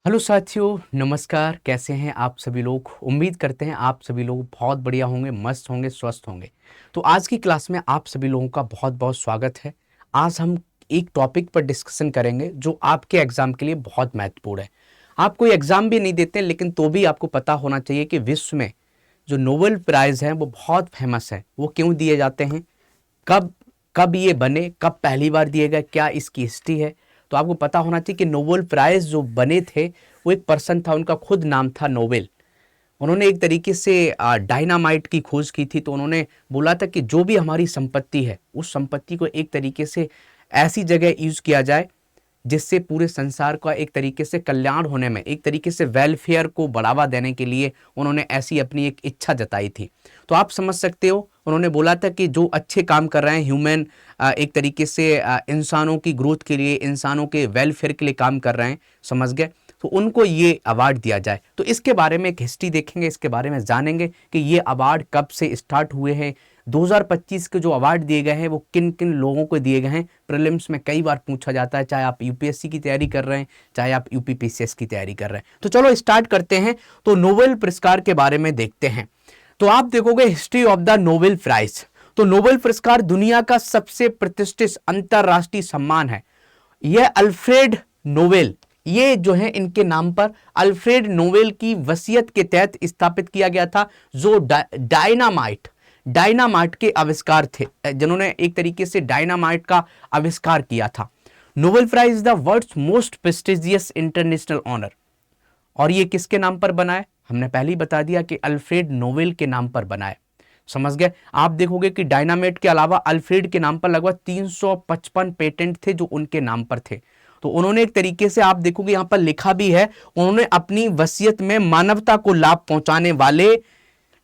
Hello साथियों, नमस्कार। कैसे हैं आप सभी लोग? उम्मीद करते हैं आप सभी लोग बहुत बढ़िया होंगे, मस्त होंगे, स्वस्थ होंगे। तो आज की क्लास में आप सभी लोगों का बहुत बहुत स्वागत है। आज हम एक टॉपिक पर डिस्कशन करेंगे जो आपके एग्जाम के लिए बहुत महत्वपूर्ण है। आप कोई एग्जाम भी नहीं देते, लेकिन तो भी आपको पता होना चाहिए कि विश्व में जो नोबेल प्राइज़ हैं वो बहुत फेमस है। वो क्यों दिए जाते हैं, कब कब ये बने, कब पहली बार दिए गए, क्या इसकी हिस्ट्री है। तो आपको पता होना चाहिए कि नोबेल प्राइज जो बने थे वो एक पर्सन था, उनका खुद नाम था नोबेल। उन्होंने एक तरीके से डायनामाइट की खोज की थी। तो उन्होंने बोला था कि जो भी हमारी संपत्ति है उस संपत्ति को एक तरीके से ऐसी जगह यूज किया जाए जिससे पूरे संसार का एक तरीके से कल्याण होने में, एक तरीके से वेलफेयर को बढ़ावा देने के लिए उन्होंने ऐसी अपनी एक इच्छा जताई थी। तो आप समझ सकते हो, उन्होंने बोला था कि जो अच्छे काम कर रहे हैं, ह्यूमन एक तरीके से इंसानों की ग्रोथ के लिए, इंसानों के वेलफेयर के लिए काम कर रहे हैं, समझ गए, तो उनको ये अवार्ड दिया जाए। तो इसके बारे में एक हिस्ट्री देखेंगे, इसके बारे में जानेंगे कि ये अवार्ड कब से स्टार्ट हुए हैं। 2025 के जो अवार्ड दिए गए हैं वो किन किन लोगों को दिए गए हैं। प्रीलिम्स में कई बार पूछा जाता है, चाहे आप यूपीएससी की तैयारी कर रहे हैं, चाहे आप यूपीपीसीएस की तैयारी कर रहे हैं। तो चलो स्टार्ट करते हैं। तो नोबेल पुरस्कार के बारे में देखते हैं। तो आप देखोगे history of the Nobel prize. तो नोबेल पुरस्कार दुनिया का सबसे प्रतिष्ठित अंतरराष्ट्रीय सम्मान है। यह अल्फ्रेड नोबेल, ये जो है इनके नाम पर अल्फ्रेड नोबेल की वसीयत के तहत स्थापित किया गया था, जो डायनामाइट के आविष्कार थे, जिन्होंने एक तरीके से डायनामाइट का आविष्कार किया था। Nobel prize is the world's most prestigious international honour. और ये किसके नाम पर बना है? हमने पहले ही बता दिया कि अल्फ्रेड नोबेल के नाम पर बना है, समझ गए। आप देखोगे कि डायनामाइट के अलावा अल्फ्रेड के नाम पर लगभग 355 पेटेंट थे जो उनके नाम पर थे। तो उन्होंने एक तरीके से, आप देखोगे यहां पर लिखा भी है, उन्होंने अपनी वसीयत में मानवता को लाभ पहुंचाने वाले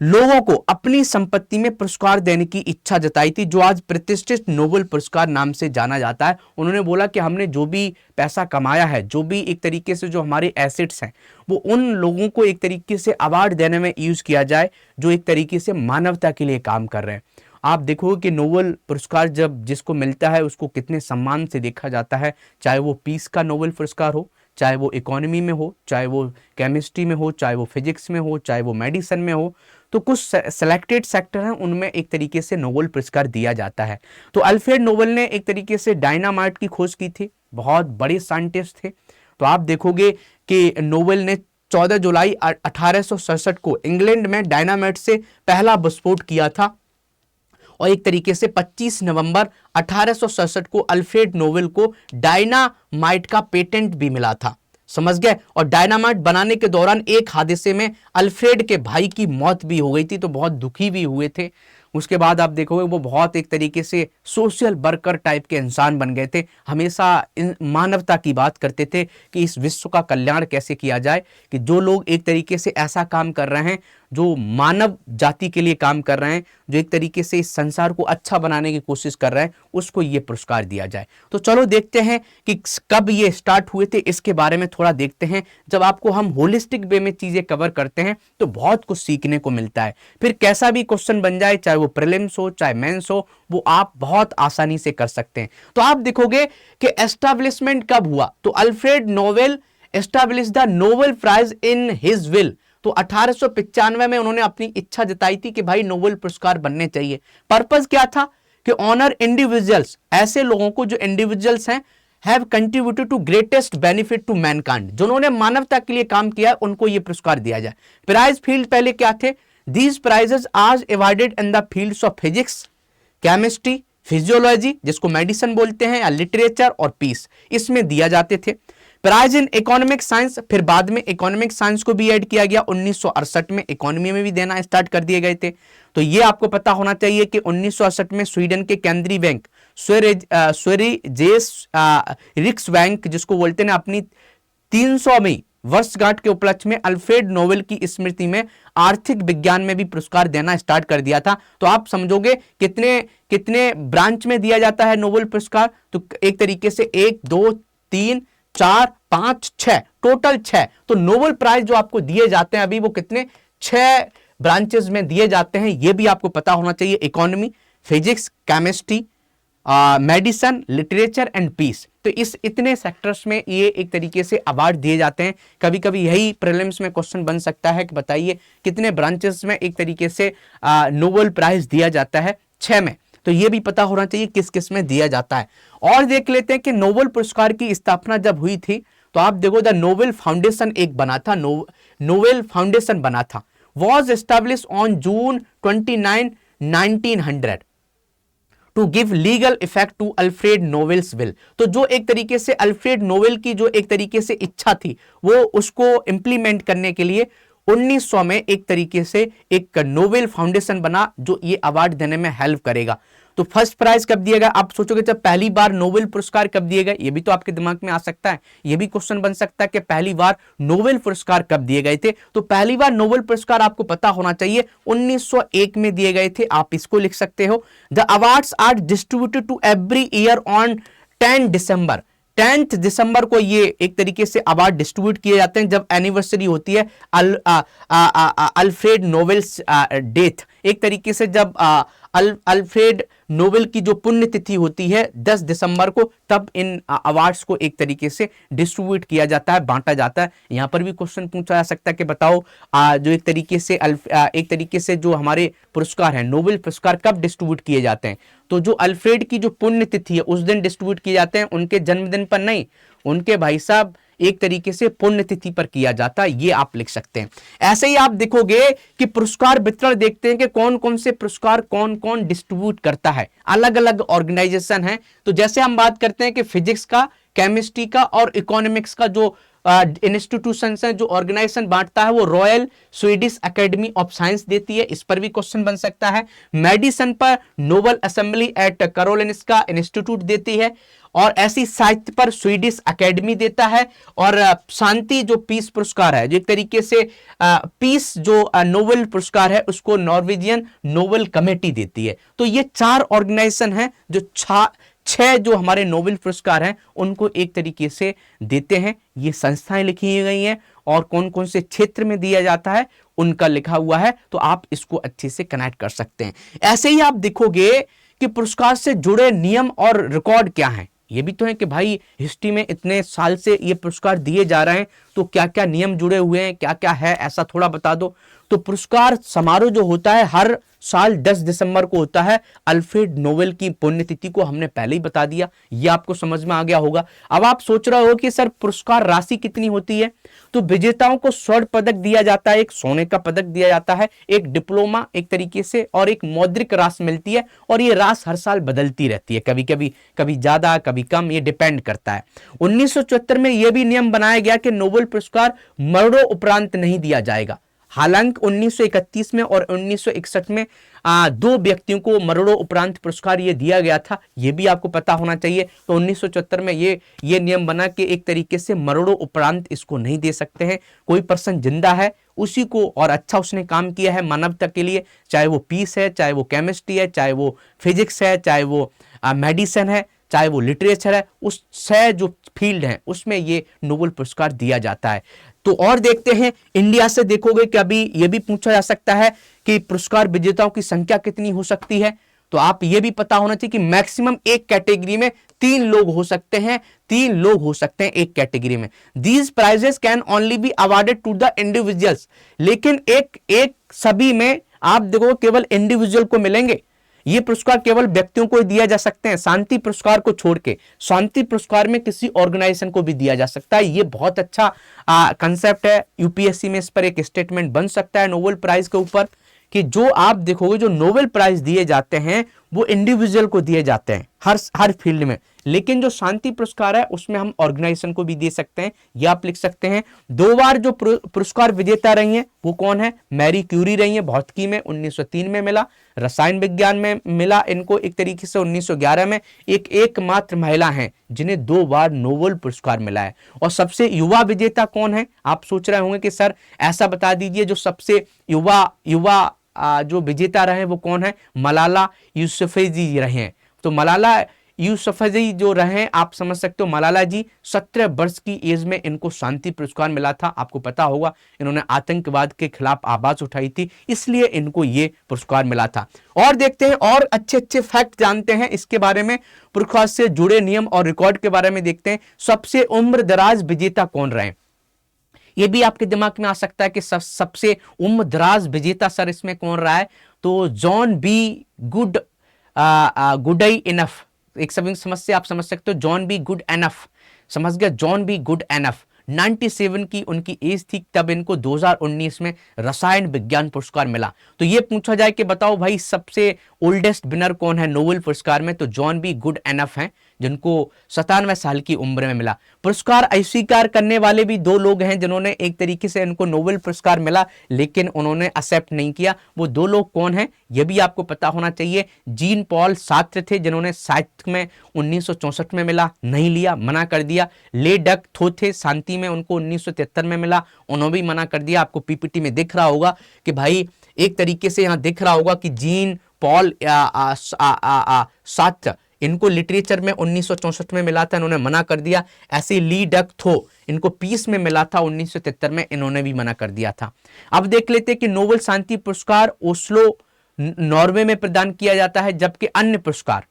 लोगों को अपनी संपत्ति में पुरस्कार देने की इच्छा जताई थी, जो आज प्रतिष्ठित नोबेल पुरस्कार नाम से जाना जाता है। उन्होंने बोला कि हमने जो भी पैसा कमाया है, जो भी एक तरीके से जो हमारे एसेट्स हैं, वो उन लोगों को एक तरीके से अवार्ड देने में यूज किया जाए जो एक तरीके से मानवता के लिए काम कर रहे हैं। आप देखोगे कि नोबेल पुरस्कार जब जिसको मिलता है उसको कितने सम्मान से देखा जाता है, चाहे वो पीस का नोबेल पुरस्कार हो, चाहे वो इकोनॉमी में हो, चाहे वो केमिस्ट्री में हो, चाहे वो फिजिक्स में हो, चाहे वो मेडिसिन में हो। तो कुछ सेलेक्टेड सेक्टर हैं उनमें एक तरीके से नोबेल पुरस्कार दिया जाता है। तो अल्फ्रेड नोबेल ने एक तरीके से डायनामाइट की खोज की थी, बहुत बड़े साइंटिस्ट थे। तो आप देखोगे कि नोबेल ने 14 जुलाई 1867 को इंग्लैंड में डायनामाइट से पहला विस्फोट किया था, और एक तरीके से 25 नवंबर 1867 को अल्फ्रेड नोबेल को डायनामाइट का पेटेंट भी मिला था, समझ गए। और डायनामाइट बनाने के दौरान एक हादसे में अल्फ्रेड के भाई की मौत भी हो गई थी, तो बहुत दुखी भी हुए थे। उसके बाद आप देखोगे वो बहुत एक तरीके से सोशल वर्कर टाइप के इंसान बन गए थे, हमेशा मानवता की बात करते थे कि इस विश्व का कल्याण कैसे किया जाए, कि जो लोग एक तरीके से ऐसा काम कर रहे हैं, जो मानव जाति के लिए काम कर रहे हैं, जो एक तरीके से इस संसार को अच्छा बनाने की कोशिश कर रहे हैं, उसको ये पुरस्कार दिया जाए। तो चलो देखते हैं कि कब ये स्टार्ट हुए थे, इसके बारे में थोड़ा देखते हैं। जब आपको हम होलिस्टिक वे में चीजें कवर करते हैं तो बहुत कुछ सीखने को मिलता है। फिर कैसा भी क्वेश्चन बन जाए, चाहे वो प्रीलिम्स हो चाहे मेंस हो, वो आप बहुत आसानी से कर सकते हैं। तो आप देखोगे कि एस्टैब्लिशमेंट कब हुआ, तो Alfred Nobel establish the Nobel prize in his will. तो 1895 में उन्होंने अपनी इच्छा जताई थी कि भाई नोबेल पुरस्कार बनने चाहिए। पर्पस क्या था? कि ऑनर इंडिविजुअल्स, ऐसे लोगों को जो इंडिविजुअल्स हैं, have contributed to greatest benefit to mankind, जिन्होंने मानवता के लिए काम किया है, उनको यह पुरस्कार दिया जाए। प्राइज फील्ड पहले क्या थे? These prizes are awarded in the fields of physics, chemistry, physiology जिसको मेडिसिन बोलते हैं, या लिटरेचर और पीस, इसमें दिया जाते थे। प्राइज इन इकोनॉमिक साइंस, फिर बाद में इकोनॉमिक साइंस को भी ऐड किया गया। 1968 में इकोनॉमी में भी देना स्टार्ट कर दिए गए थे। तो ये आपको पता होना चाहिए कि 1968 में स्वीडन के केंद्रीय बैंक स्वेरिजेस रिक्स बैंक जिसको बोलते हैं, अपनी 300वीं वर्षगांठ के उपलक्ष्य में अल्फ्रेड नोबेल की स्मृति में आर्थिक विज्ञान में भी पुरस्कार देना स्टार्ट कर दिया था। तो आप समझोगे कितने कितने ब्रांच में दिया जाता है नोबेल पुरस्कार। तो एक तरीके से 1 2 3 4 5 6, टोटल 6। तो नोबेल प्राइज जो आपको दिए जाते हैं अभी, वो कितने 6 ब्रांचेस में दिए जाते हैं, ये भी आपको पता होना चाहिए। Economy, physics, chemistry, medicine, literature and peace. तो इस इतने सेक्टर्स में ये एक तरीके से अवार्ड दिए जाते हैं। कभी कभी यही प्रीलिम्स में क्वेश्चन बन सकता है कि बताइए कितने ब्रांचेस में एक तरीके से नोबेल प्राइज दिया जाता है, 6 में। तो ये भी पता होना चाहिए किस किस में दिया जाता है। और देख लेते हैं कि नोबेल पुरस्कार की स्थापना जब हुई थी, तो आप देखो द नोबेल फाउंडेशन एक बना था, नोबेल फाउंडेशन बना था, was establish on June 29, 1900 to give legal effect to Alfred Nobel's will. तो जो एक तरीके से अल्फ्रेड नोबेल की जो एक तरीके से इच्छा थी, वो उसको इंप्लीमेंट करने के लिए 1900 में एक तरीके से एक नोबेल फाउंडेशन बना जो ये अवार्ड देने में हेल्प करेगा। तो फर्स्ट प्राइज कब दिया गया? आप सोचोगे जब पहली बार नोबेल पुरस्कार कब दिए गए, ये भी तो आपके दिमाग में आ सकता है। ये भी क्वेश्चन बन सकता है कि पहली बार नोबेल पुरस्कार कब दिए गए थे। तो पहली बार नोबेल पुरस्कार आपको पता होना चाहिए 1901 में दिए गए थे। आप इसको लिख सकते हो। The awards are distributed to every year on 10 December. 10 दिसंबर को ये एक तरीके से अवार्ड डिस्ट्रीब्यूट किए जाते हैं जब एनिवर्सरी होती है अल्फ्रेड नोबेल्स डेथ। एक तरीके से जब अल्फ्रेड नोबेल की जो पुण्यतिथि होती है 10 दिसंबर को, तब इन अवार्ड्स को एक तरीके से डिस्ट्रीब्यूट किया जाता है, बांटा जाता है। यहां पर भी क्वेश्चन पूछा जा सकता है कि बताओ जो एक तरीके से जो हमारे पुरस्कार है नोबेल पुरस्कार कब डिस्ट्रीब्यूट किए जाते हैं। तो जो अल्फ्रेड की जो पुण्यतिथि है उस दिन डिस्ट्रीब्यूट किए जाते हैं, उनके जन्मदिन पर नहीं, उनके भाई साहब एक तरीके से पुण्यतिथि पर किया जाता है। ये आप लिख सकते हैं। ऐसे ही आप देखोगे कि पुरस्कार वितरण देखते हैं कि कौन कौन से पुरस्कार कौन कौन डिस्ट्रीब्यूट करता है, अलग अलग ऑर्गेनाइजेशन है। तो जैसे हम बात करते हैं कि फिजिक्स का, केमिस्ट्री का और इकोनॉमिक्स का जो इंस्टीट्यूशन है, जो ऑर्गेनाइजेशन बांटता है, वो royal Swedish academy of science देती है। इस पर भी क्वेश्चन बन सकता है। मेडिसिन पर नोबल असेंबली एट करोलिन्स्का इंस्टीट्यूट देती है, और ऐसी साहित्य पर स्वीडिश एकेडमी देता है। और शांति जो पीस पुरस्कार है, जो एक तरीके से पीस जो नोबेल पुरस्कार है, उसको नॉर्वेजियन नोबेल कमेटी देती है। तो ये 4 ऑर्गेनाइजेशन है जो 6 जो हमारे नोबेल पुरस्कार हैं उनको एक तरीके से देते हैं। ये संस्थाएं लिखी गई हैं और कौन कौन से क्षेत्र में दिया जाता है उनका लिखा हुआ है। तो आप इसको अच्छे से कनेक्ट कर सकते हैं। ऐसे ही आप देखोगे कि पुरस्कार से जुड़े नियम और रिकॉर्ड क्या हैं। ये भी तो है कि भाई हिस्ट्री में इतने साल से ये पुरस्कार दिए जा रहे हैं, तो क्या क्या नियम जुड़े हुए हैं, क्या क्या है, ऐसा थोड़ा बता दो। तो पुरस्कार समारोह जो होता है हर साल 10 दिसंबर को होता है। अल्फ्रेड नोबेल की पुण्यतिथि को हमने पहले ही बता दिया, ये आपको समझ में आ गया होगा। अब आप सोच रहे हो कि सर पुरस्कार राशि कितनी होती है। तो विजेताओं को स्वर्ण पदक दिया जाता है, एक सोने का पदक दिया जाता है, एक डिप्लोमा एक तरीके से, और एक मौद्रिक राशि मिलती है। और ये राशि हर साल बदलती रहती है, कभी ज्यादा कभी कम, ये डिपेंड करता है। 1974 में यह भी नियम बनाया गया कि नोबेल पुरस्कार मरणों उपरांत नहीं दिया जाएगा। हालांकि 1931 में और 1961 में 2 व्यक्तियों को मरणों उपरांत पुरस्कार ये दिया गया था, ये भी आपको पता होना चाहिए। तो 1974 में ये नियम बना कि एक तरीके से मरणों उपरांत इसको नहीं दे सकते हैं। कोई पर्सन जिंदा है उसी को, और अच्छा उसने काम किया है मानवता के लिए, चाहे वो पीस है, चाहे वो केमिस्ट्री है, चाहे वो फिजिक्स है, चाहे वो मेडिसिन है, चाहे वो लिटरेचर है, उस 6 जो फील्ड हैं उसमें ये नोबेल पुरस्कार दिया जाता है। तो और देखते हैं इंडिया से, देखोगे कि अभी ये भी पूछा जा सकता है कि पुरस्कार विजेताओं की संख्या कितनी हो सकती है। तो आप ये भी पता होना चाहिए कि मैक्सिमम एक कैटेगरी में 3 लोग हो सकते हैं, 3 लोग हो सकते हैं एक कैटेगरी में। These prizes can only be awarded to the individuals. लेकिन एक सभी में आप देखो केवल इंडिविजुअल को मिलेंगे। ये पुरस्कार केवल व्यक्तियों को दिया जा सकते हैं, शांति पुरस्कार को छोड़ के। शांति पुरस्कार में किसी ऑर्गेनाइजेशन को भी दिया जा सकता है। ये बहुत अच्छा कंसेप्ट है। यूपीएससी में इस पर एक स्टेटमेंट बन सकता है नोबेल प्राइज के ऊपर, कि जो आप देखोगे जो नोबेल प्राइज दिए जाते हैं वो इंडिविजुअल को दिए जाते हैं हर फील्ड में, लेकिन जो शांति पुरस्कार है उसमें हम ऑर्गेनाइजेशन को भी दे सकते हैं। ये आप लिख सकते हैं। 2 बार जो पुरस्कार विजेता रही हैं वो कौन है? मैरी क्यूरी रही हैं, भौतिकी में 1903 में मिला, रसायन विज्ञान में मिला इनको एक तरीके से 1911 में। एकमात्र महिला हैं जिन्हें 2 बार नोबेल पुरस्कार मिला है। और सबसे युवा विजेता कौन है? आप सोच रहे होंगे कि सर ऐसा बता दीजिए जो सबसे युवा जो विजेता रहे वो कौन है? मलाला यूसुफजई रहे हैं। तो मलाला यूसुफजई जो रहे, आप समझ सकते हो, मलाला जी 17 वर्ष की एज में इनको शांति पुरस्कार मिला था। आपको पता होगा इन्होंने आतंकवाद के खिलाफ आवाज उठाई थी, इसलिए इनको ये पुरस्कार मिला था। और देखते हैं और अच्छे अच्छे फैक्ट जानते हैं इसके बारे में, पुरस्कार से जुड़े नियम और रिकॉर्ड के बारे में देखते हैं। सबसे उम्र दराज विजेता कौन रहे, ये भी आपके दिमाग में आ सकता है कि सबसे उम्र दराज विजेता सर इसमें कौन रहा है। तो जॉन बी गुड इनफ, एक समस्या आप समझ सकते हो, जॉन बी गुड एनफ, समझ गया, जॉन बी गुड एनफ। 97 की उनकी एज थी तब इनको 2019 में रसायन विज्ञान पुरस्कार मिला। तो ये पूछा जाए कि बताओ भाई सबसे ओल्डेस्ट विनर कौन है नोबेल पुरस्कार में, तो जॉन बी गुड एनफ हैं जिनको 97 साल की उम्र में मिला। पुरस्कार अस्वीकार करने वाले भी दो लोग हैं जिन्होंने एक तरीके से इनको नोबेल पुरस्कार मिला लेकिन उन्होंने एक्सेप्ट नहीं किया। वो दो लोग कौन हैं ये भी आपको पता होना चाहिए। जीन पॉल सार्त्र थे जिन्होंने साहित्य में 1964 में मिला, नहीं लिया, मना कर दिया। ले डक थो थे, शांति में उनको 1973 में मिला, उन्होंने भी मना कर दिया। आपको पीपीटी में दिख रहा होगा कि भाई एक तरीके से यहां दिख रहा होगा कि जीन पॉल सार्त्र इनको लिटरेचर में 1964 में मिला था, इन्होंने मना कर दिया। ऐसे ली डक थो इनको पीस में मिला था 1973 में, इन्होंने भी मना कर दिया था। अब देख लेते हैं कि नोबेल शांति पुरस्कार ओस्लो नॉर्वे में प्रदान किया जाता है, जबकि अन्य पुरस्कार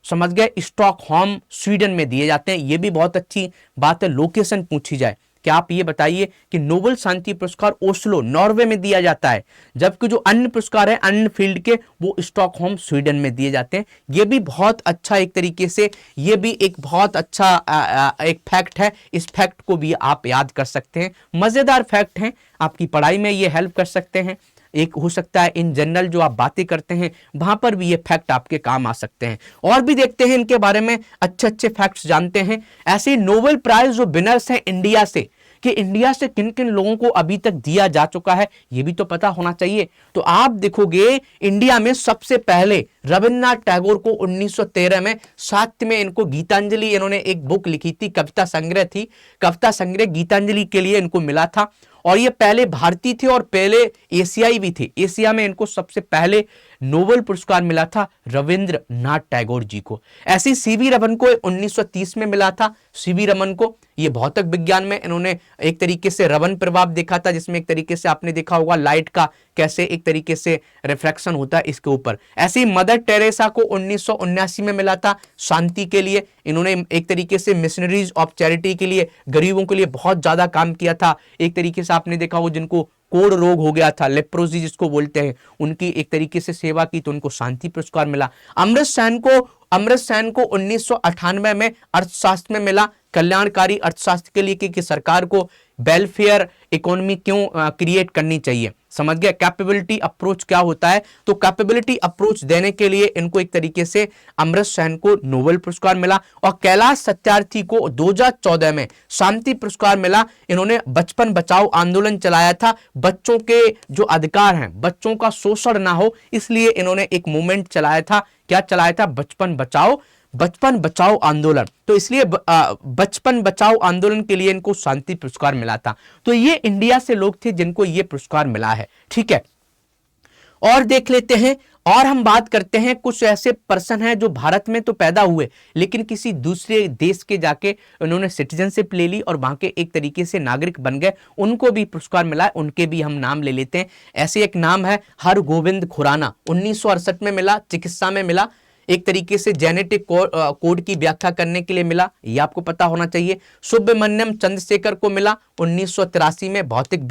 समझ गए स्टॉकहोम स्वीडन में दिए जाते हैं। ये भी बहुत अच्छी बात है, लोकेशन पूछी जाए कि आप ये बताइए कि नोबेल शांति पुरस्कार ओस्लो नॉर्वे में दिया जाता है, जबकि जो अन्य पुरस्कार है अन्य फील्ड के वो स्टॉकहोम स्वीडन में दिए जाते हैं। ये भी बहुत अच्छा एक तरीके से, ये भी एक बहुत अच्छा एक फैक्ट है, इस फैक्ट को भी आप याद कर सकते हैं। मजेदार फैक्ट हैं, आपकी पढ़ाई में ये हेल्प कर सकते हैं। एक हो सकता है इन जनरल जो आप बातें करते हैं वहां पर भी ये फैक्ट आपके काम आ सकते हैं। और भी देखते हैं इनके बारे में, अच्छे अच्छे फैक्ट्स जानते हैं। ऐसे नोबेल प्राइज जो विनर्स हैं इंडिया से, कि इंडिया से किन किन लोगों को अभी तक दिया जा चुका है ये भी तो पता होना चाहिए। तो आप देखोगे इंडिया में सबसे पहले रविन्द्रनाथ टैगोर को 1913 में साहित्य में इनको गीतांजलि, इन्होंने एक बुक लिखी थी, कविता संग्रह थी, कविता संग्रह गीतांजलि के लिए इनको मिला था। और ये पहले भारतीय थे और पहले एशियाई भी थे। एशिया में इनको सबसे पहले नोबेल पुरस्कार मिला था रविंद्रनाथ टैगोर जी को। ऐसे सीवी रमन को 1930 में मिला था। सीवी रमन को, ये भौतिक विज्ञान में इन्होंने एक तरीके से रमन प्रभाव देखा था, जिसमें एक तरीके से आपने देखा होगा लाइट का कैसे एक तरीके से रिफ्रैक्शन होता है इसके ऊपर। ऐसे ही मदर टेरेसा को 1979 में मिला था शांति के लिए। इन्होंने एक तरीके से मिशनरीज ऑफ चैरिटी के लिए, गरीबों के लिए बहुत ज्यादा काम किया था। एक तरीके से आपने देखा हो जिनको कोढ़ रोग हो गया था, लेप्रोसी जिसको बोलते हैं, उनकी एक तरीके से सेवा की तो उनको शांति पुरस्कार मिला। अमृत सेन को 1998 में अर्थशास्त्र में मिला, कल्याणकारी अर्थशास्त्र के लिए कि सरकार को वेलफेयर इकोनॉमी क्यों क्रिएट करनी चाहिए। समझ गया कैपेबिलिटी अप्रोच क्या होता है। तो कैपेबिलिटी अप्रोच देने के लिए इनको एक तरीके से अमृत सेन को नोबेल पुरस्कार मिला। और कैलाश सत्यार्थी को 2014 में शांति पुरस्कार मिला। इन्होंने बचपन बचाओ आंदोलन चलाया था, बच्चों के जो अधिकार हैं, बच्चों का शोषण ना हो, इसलिए इन्होंने एक मूवमेंट चलाया था। क्या चलाया था? बचपन बचाओ आंदोलन। तो इसलिए बचपन बचाओ आंदोलन के लिए इनको शांति पुरस्कार मिला था। तो ये इंडिया से लोग थे जिनको ये पुरस्कार मिला है। ठीक है, और देख लेते हैं, और हम बात करते हैं कुछ ऐसे पर्सन हैं जो भारत में तो पैदा हुए लेकिन किसी दूसरे देश के जाके उन्होंने सिटीजनशिप ले ली और वहां के एक तरीके से नागरिक बन गए, उनको भी पुरस्कार मिला है। उनके भी हम नाम ले लेते हैं। ऐसे एक नाम है हरगोविंद खुराना, 1968 में मिला, चिकित्सा में मिला, एक तरीके से जेनेटिक कोड की व्याख्या करने के लिए मिला, ये आपको पता होना चाहिए। सुब्रमण्यम चंद्रशेखर को मिला 1983 में, भौतिक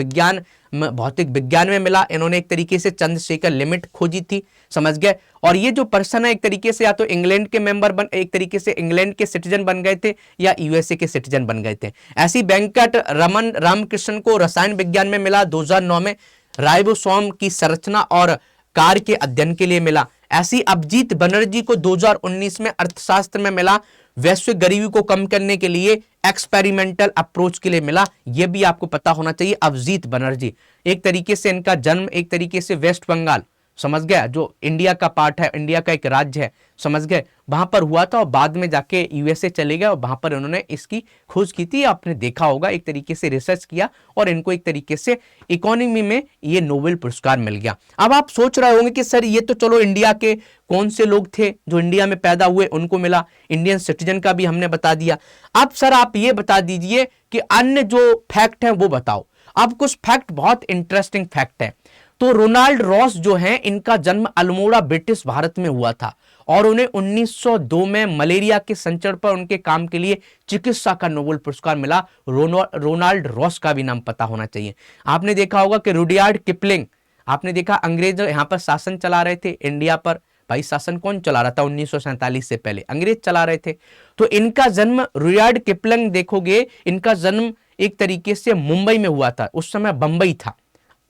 विज्ञान में मिला। इन्होंने एक तरीके से चंद्रशेखर लिमिट खोजी थी, समझ गए। और ये जो पर्सन है एक तरीके से या तो इंग्लैंड के मेंबर एक तरीके से इंग्लैंड के सिटीजन बन गए थे या यूएसए के सिटीजन बन गए थे। ऐसी वेंकट रमन रामकृष्णन को रसायन विज्ञान में मिला 2009 में, राइबोसोम की संरचना और कार्य के अध्ययन के लिए मिला। ऐसी अभिजीत बनर्जी को 2019 में अर्थशास्त्र में मिला, वैश्विक गरीबी को कम करने के लिए एक्सपेरिमेंटल अप्रोच के लिए मिला। यह भी आपको पता होना चाहिए। अभिजीत बनर्जी, एक तरीके से इनका जन्म एक तरीके से वेस्ट बंगाल, समझ गया, जो इंडिया का पार्ट है, इंडिया का एक राज्य है, समझ गए, वहां पर हुआ था और बाद में जाके यूएसए चले गए और वहां पर उन्होंने इसकी खोज की थी। आपने देखा होगा, एक तरीके से रिसर्च किया और इनको एक तरीके से इकोनॉमी में ये नोबेल पुरस्कार मिल गया। अब आप सोच रहे होंगे कि सर ये तो चलो इंडिया के कौन से लोग थे जो इंडिया में पैदा हुए उनको मिला, इंडियन सिटीजन का भी हमने बता दिया। अब सर आप ये बता दीजिए कि अन्य जो फैक्ट है वो बताओ। अब कुछ फैक्ट बहुत इंटरेस्टिंग फैक्ट है। तो रोनाल्ड रॉस जो हैं, इनका जन्म अल्मोड़ा ब्रिटिश भारत में हुआ था और उन्हें 1902 में मलेरिया के संचरण पर उनके काम के लिए चिकित्सा का नोबेल पुरस्कार मिला। रोनाल्ड रॉस का भी नाम पता होना चाहिए। आपने देखा होगा कि रुडयार्ड किपलिंग, आपने देखा अंग्रेज यहां पर शासन चला रहे थे इंडिया पर। भाई शासन कौन चला रहा था 1947 से पहले? अंग्रेज चला रहे थे। तो इनका जन्म, रुडयार्ड किपलिंग देखोगे, इनका जन्म एक तरीके से मुंबई में हुआ था, उस समय बंबई था,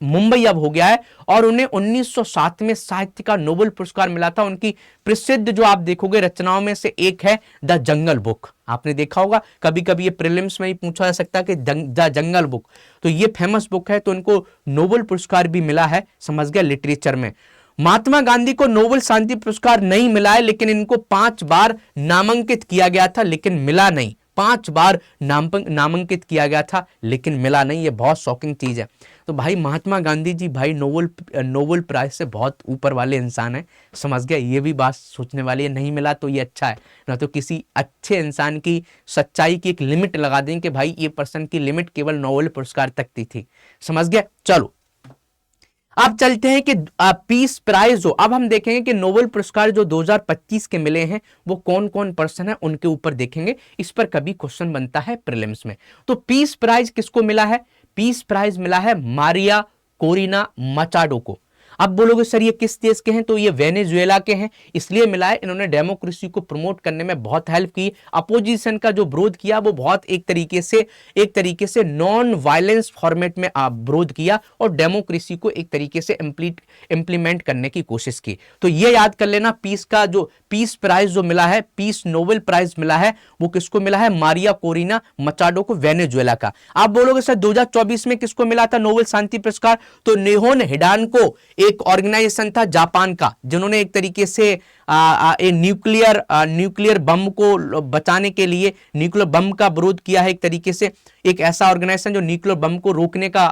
मुंबई अब हो गया है। और उन्हें 1907 में साहित्य का नोबेल पुरस्कार मिला था। उनकी प्रसिद्ध जो आप देखोगे रचनाओं में से एक है द जंगल बुक। आपने देखा होगा, कभी कभी ये प्रीलिम्स में ही पूछा जा सकता है कि द जंगल बुक, तो ये फेमस बुक है। तो इनको नोबेल पुरस्कार भी मिला है, समझ गया, लिटरेचर में। महात्मा गांधी को नोबेल शांति पुरस्कार नहीं मिला है, लेकिन इनको 5 बार नामांकित किया गया था, लेकिन मिला नहीं। 5 बार नामांकित किया गया था लेकिन मिला नहीं। ये बहुत शॉकिंग चीज है। तो भाई महात्मा गांधी जी भाई नोबेल प्राइज से बहुत ऊपर वाले इंसान है, समझ गए। ये भी बात सोचने वाली है, नहीं मिला तो ये अच्छा है ना। तो किसी अच्छे इंसान की सच्चाई की एक लिमिट लगा दें कि भाई ये पर्सन की लिमिट केवल नोबेल पुरस्कार तक की थी, समझ गए। चलो अब चलते हैं कि पीस प्राइज जो अब हम देखेंगे कि नोबेल पुरस्कार जो 2025 के मिले हैं वो कौन कौन पर्सन है उनके ऊपर देखेंगे। इस पर कभी क्वेश्चन बनता है प्रीलिम्स में। तो पीस प्राइज किसको मिला है? पीस प्राइज मिला है मारिया कोरिना मचाडो को। अब बोलोगे सर ये किस देश के हैं? तो ये वेनेजुएला के हैं। इसलिए मिला है, इन्होंने डेमोक्रेसी को प्रमोट करने में बहुत हेल्प की। अपोजिशन का जो विरोध किया वो बहुत एक तरीके से नॉन वायलेंस फॉर्मेट में विरोध किया और डेमोक्रेसी को एक तरीके से इंप्लीमेंट करने की कोशिश की। तो ये याद कर लेना, पीस का जो पीस प्राइज जो मिला है, पीस नोबेल प्राइज मिला है, वो किसको मिला है? मारिया कोरिना मचाडो को, वेनेजुएला का। आप बोलोगे सर 2024 में किसको मिला था नोबेल शांति पुरस्कार? तो निहोन हिडानको एक ऑर्गेनाइजेशन था जापान का, जिन्होंने एक तरीके से न्यूक्लियर बम को बचाने के लिए न्यूक्लियर बम का विरोध किया है। एक तरीके से एक ऐसा ऑर्गेनाइजेशन जो न्यूक्लियर बम को रोकने का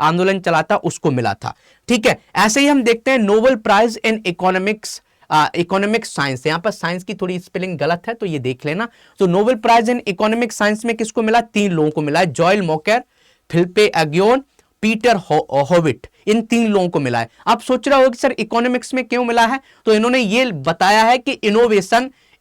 आंदोलन चलाता, उसको मिला था। ठीक है, ऐसे ही हम देखते हैं Nobel prize in economic science. यहां पर साइंस की थोड़ी स्पेलिंग गलत है तो ये देख लेना। तो Nobel prize in economic science में किसको मिला? 3 लोगों को मिला है, जॉयल मोकेर, फिलिपे अग्योन, पीटर होविट, इन 3 लोगों को मिला है। आप सोच रहे हो कि सर इकोनॉमिक्स में क्यों मिला है? तो इन्होंने ये बताया है कि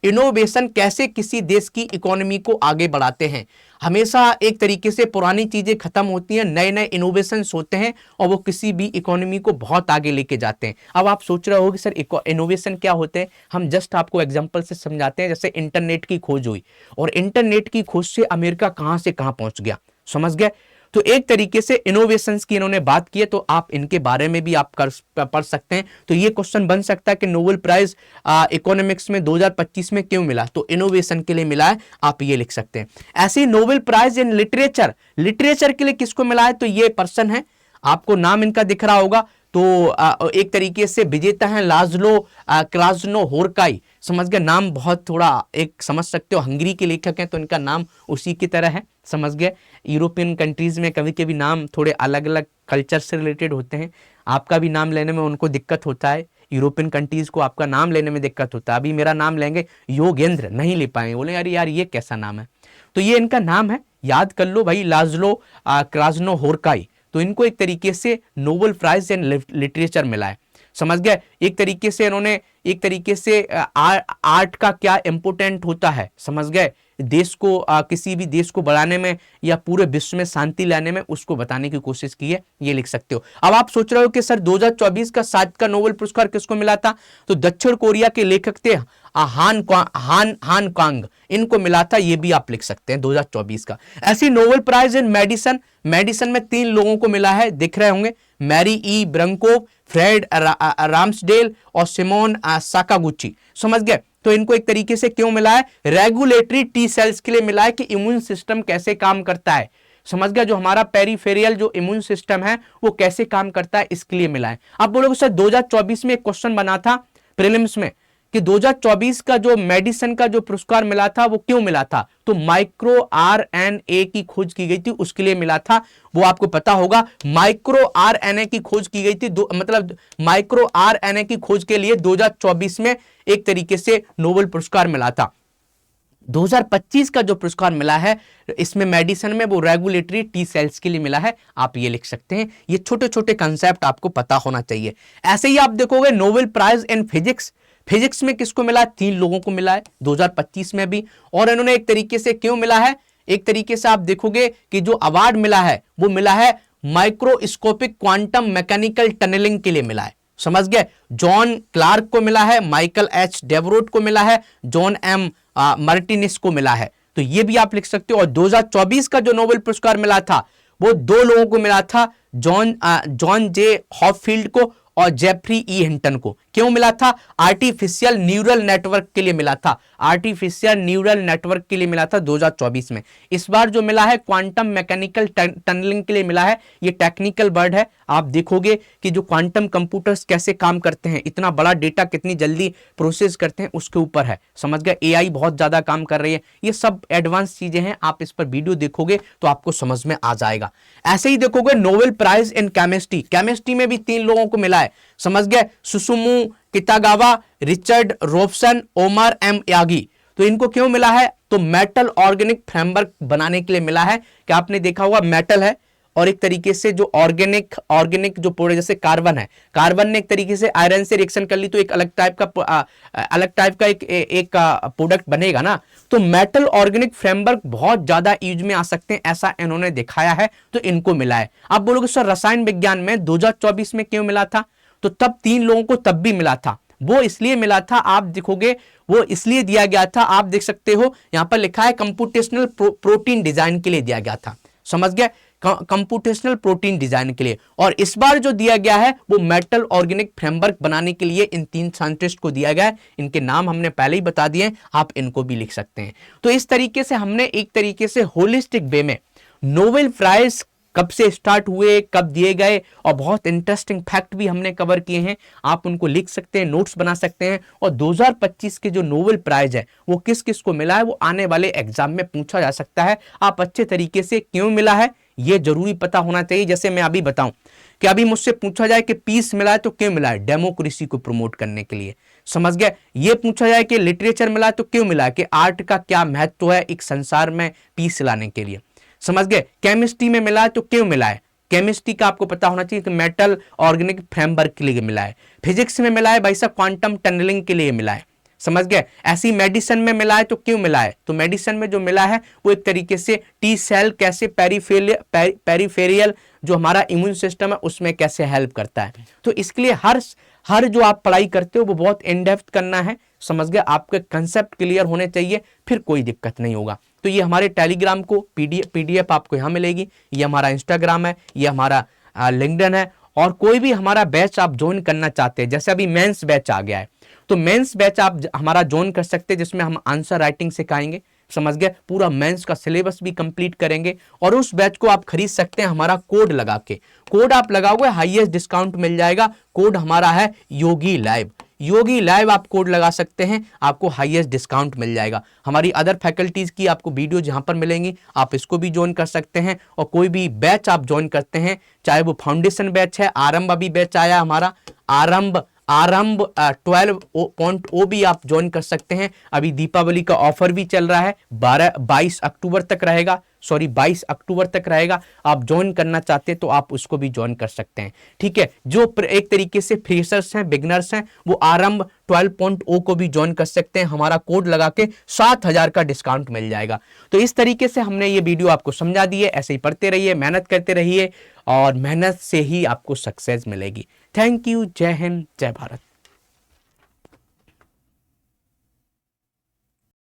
इनोवेशन कैसे किसी देश की इकोनॉमी को आगे बढ़ाते हैं। हमेशा एक तरीके से पुरानी चीजें खत्म होती हैं, नए नए इनोवेशन होते हैं और वो किसी भी इकोनॉमी को बहुत आगे लेके जाते हैं। अब आप सोच रहे हो कि सर इनोवेशन क्या होते हैं? हम जस्ट आपको एग्जांपल से समझाते हैं। जैसे इंटरनेट की खोज हुई और इंटरनेट की खोज से अमेरिका कहां से कहां पहुंच गया, समझ गए। तो एक तरीके से इनोवेशंस की इन्होंने बात की है, तो आप इनके बारे में भी आप पढ़ सकते हैं। तो ये क्वेश्चन बन सकता है कि नोबेल प्राइज इकोनॉमिक्स में 2025 में क्यों मिला? तो इनोवेशन के लिए मिला है, आप ये लिख सकते हैं। ऐसे ही नोबेल प्राइज इन लिटरेचर के लिए किसको मिला है? तो ये पर्सन है, आपको नाम इनका दिख रहा होगा। तो एक तरीके से विजेता हैं लाजलो क्लाजनोहोरकाई, समझ गए। नाम बहुत थोड़ा एक समझ सकते हो, हंगरी के लेखक हैं तो इनका नाम उसी की तरह है, समझ गए। यूरोपियन कंट्रीज में कभी कभी नाम थोड़े अलग अलग कल्चर से रिलेटेड होते हैं। आपका भी नाम लेने में उनको दिक्कत होता है, यूरोपियन कंट्रीज को आपका नाम लेने में दिक्कत होता है। अभी मेरा नाम लेंगे योगेंद्र, नहीं ले पाएंगे, बोले यार ये कैसा नाम है। तो ये इनका नाम है, याद कर लो भाई, लाजलो क्लाजनोहोरकाई। तो इनको एक तरीके से नोबेल प्राइज इन लिटरेचर मिला है, समझ गए। एक तरीके से इन्होंने एक तरीके से आर्ट का क्या इंपोर्टेंट होता है, समझ गए। देश को किसी भी देश को बढ़ाने में या पूरे विश्व में शांति लाने में उसको बताने की कोशिश की है, ये लिख सकते हो। अब आप सोच रहे हो कि सर 2024 का साहित्य का नोबेल पुरस्कार किसको मिला था? तो दक्षिण कोरिया के लेखक थे हान कांग, इनको मिला था, ये भी आप लिख सकते हैं 2024 का। ऐसी नोबेल प्राइज इन मेडिसन में 3 लोगों को मिला है, दिख रहे होंगे, मैरी ई ब्रंकोव, फ्रेड राम्सडेल और सिमोन साकागुची, समझ गए। तो इनको एक तरीके से क्यों मिला है? रेगुलेटरी टी सेल्स के लिए मिला है कि इम्यून सिस्टम कैसे काम करता है, समझ गया, जो हमारा पेरिफेरियल जो इम्यून सिस्टम है वो कैसे काम करता है इसके लिए मिला है। आप बोलोगे सर 2024 में एक क्वेश्चन बना था प्रीलिम्स में कि 2024 का जो मेडिसिन का जो पुरस्कार मिला था वो क्यों मिला था, तो माइक्रो आरएनए की खोज की गई थी उसके लिए मिला था। वो आपको पता होगा, माइक्रो आरएनए की खोज की गई थी, मतलब माइक्रो आरएनए की खोज के लिए 2024 में एक तरीके से नोबेल पुरस्कार मिला था। 2025 का जो पुरस्कार मिला है इसमें मेडिसिन में वो रेगुलेटरी टी सेल्स के लिए मिला है, आप ये लिख सकते हैं। ये छोटे छोटे कंसेप्ट आपको पता होना चाहिए। ऐसे ही आप देखोगे Nobel prize in physics, physics में किसको मिला है, 3 लोगों को मिला है 2025 में भी। और इन्होंने एक तरीके से क्यों मिला है, एक तरीके से आप देखोगे कि जो अवार्ड मिला है वो मिला है माइक्रोस्कोपिक क्वांटम मैकेनिकल टनलिंग के लिए मिला है, समझ गए। जॉन क्लार्क को मिला है, माइकल एच डेवरोट को मिला है, जॉन एम मार्टिनिस को मिला है, तो ये भी आप लिख सकते हो। और 2024 का जो नोबेल पुरस्कार मिला था वो 2 लोगों को मिला था, जॉन जे हॉपफील्ड को और जेफरी ई हिंटन को। क्यों मिला था, आर्टिफिशियल न्यूरल नेटवर्क के लिए मिला था, आर्टिफिशियल न्यूरल नेटवर्क के लिए मिला था 2024 में। इस बार जो मिला है क्वांटम मैकेनिकल टनलिंग के लिए मिला है। ये टेक्निकल वर्ड है, आप देखोगे कि जो क्वांटम कंप्यूटर्स कैसे काम करते हैं, इतना बड़ा डेटा कितनी जल्दी प्रोसेस करते हैं उसके ऊपर है, समझ गए। एआई बहुत ज्यादा काम कर रही है, ये सब एडवांस चीजें हैं, आप इस पर वीडियो देखोगे तो आपको समझ में आ जाएगा। ऐसे ही देखोगे Nobel prize in chemistry, chemistry में भी 3 लोगों को मिला है, समझ गए, Susumu Kitagawa, Richard Robson, Omar M Yaghi. तो इनको क्यों मिला है, तो मेटल ऑर्गेनिक फ्रेमवर्क बनाने के लिए मिला है। कि आपने देखा होगा मेटल है और एक तरीके से जो ऑर्गेनिक जो प्रोडक्ट जैसे कार्बन है, कार्बन ने एक तरीके से आयरन से रिएक्शन कर ली तो एक अलग टाइप का एक प्रोडक्ट बनेगा ना। तो मेटल ऑर्गेनिक फ्रेमवर्क बहुत ज्यादा यूज में आ सकते हैं, ऐसा इन्होंने दिखाया है, तो इनको मिला है। आप बोलोगे सर रसायन विज्ञान में 2024 में क्यों मिला था, तो तब 3 लोगों को तब भी मिला था। वो इसलिए मिला था, आप देखोगे वो इसलिए दिया गया था, आप देख सकते हो यहां पर लिखा है कंप्यूटेशनल प्रोटीन डिजाइन के लिए दिया गया था, समझ गए, कंप्यूटेशनल प्रोटीन डिजाइन के लिए। और इस बार जो दिया गया है वो मेटल ऑर्गेनिक फ्रेमवर्क बनाने के लिए इन 3 साइंटिस्ट को दिया गया है। इनके नाम हमने पहले ही बता दिए, आप इनको भी लिख सकते हैं। तो इस तरीके से हमने एक तरीके से होलिस्टिक वे में नोबेल प्राइज कब से स्टार्ट हुए, कब दिए गए, और बहुत इंटरेस्टिंग फैक्ट भी हमने कवर किए हैं, आप उनको लिख सकते हैं, नोट्स बना सकते हैं। और 2025 के जो नोबेल प्राइज है वो किस किस को मिला है वो आने वाले एग्जाम में पूछा जा सकता है। आप अच्छे तरीके से क्यों मिला है ये जरूरी पता होना चाहिए। जैसे मैं अभी बताऊं कि अभी मुझसे पूछा जाए कि पीस मिला है तो क्यों मिला है, डेमोक्रेसी को प्रमोट करने के लिए, समझ गए। ये पूछा जाए कि लिटरेचर मिला है तो क्यों मिला है, कि आर्ट का क्या महत्व है एक संसार में पीस लाने के लिए, समझ गए। केमिस्ट्री में मिला है तो क्यों मिला है, केमिस्ट्री का आपको पता होना चाहिए कि मेटल ऑर्गेनिक फ्रेमवर्क के लिए मिला है। फिजिक्स में मिला है भाई साहब क्वांटम टनलिंग के लिए मिला है, समझ गए। ऐसी मेडिसिन में मिला है तो क्यों मिला है, तो मेडिसिन में जो मिला है वो एक तरीके से टी सेल कैसे पेरिफेरियल जो हमारा इम्यून सिस्टम है उसमें कैसे हेल्प करता है। तो इसके लिए हर जो आप पढ़ाई करते हो वो बहुत इन डेप्थ करना है, समझ गए। आपके कंसेप्ट क्लियर होने चाहिए, फिर कोई दिक्कत नहीं होगा। तो ये हमारे टेलीग्राम को पीडीएफ आपको यहाँ मिलेगी, ये हमारा इंस्टाग्राम है, ये हमारा लिंक्डइन है। और कोई भी हमारा बैच आप ज्वाइन करना चाहते हैं, जैसे अभी मेंस बैच आ गया है तो मेंस बैच आप हमारा ज्वाइन कर सकते हैं, जिसमें हम आंसर राइटिंग सिखाएंगे, समझ गए। पूरा मेंस का सिलेबस भी कंप्लीट करेंगे। और उस बैच को आप खरीद सकते हैं हमारा कोड लगा के, कोड आप लगाओगे हाईएस्ट डिस्काउंट मिल जाएगा। कोड हमारा है योगी लाइव, योगी लाइव आप कोड लगा सकते हैं, आपको हाईएस्ट डिस्काउंट मिल जाएगा। हमारी अदर फैकल्टीज की आपको वीडियो जहां पर मिलेंगी आप इसको भी ज्वाइन कर सकते हैं। और कोई भी बैच आप ज्वाइन करते हैं, चाहे वो फाउंडेशन बैच है, आरंभ अभी बैच आया हमारा, आरंभ 12.0 भी आप ज्वाइन कर सकते हैं। अभी दीपावली का ऑफर भी चल रहा है, 22 अक्टूबर तक रहेगा, 22 अक्टूबर तक रहेगा। आप ज्वाइन करना चाहते हैं तो आप उसको भी ज्वाइन कर सकते हैं, ठीक है। जो एक तरीके से फ्रेशर्स हैं, बिगनर्स हैं, वो आरंभ 12.0 को भी ज्वाइन कर सकते हैं। हमारा कोड लगा के 7,000 का डिस्काउंट मिल जाएगा। तो इस तरीके से हमने ये वीडियो आपको समझा दी है। ऐसे ही पढ़ते रहिए, मेहनत करते रहिए और मेहनत से ही आपको सक्सेस मिलेगी। थैंक यू, जय हिंद, जय भारत।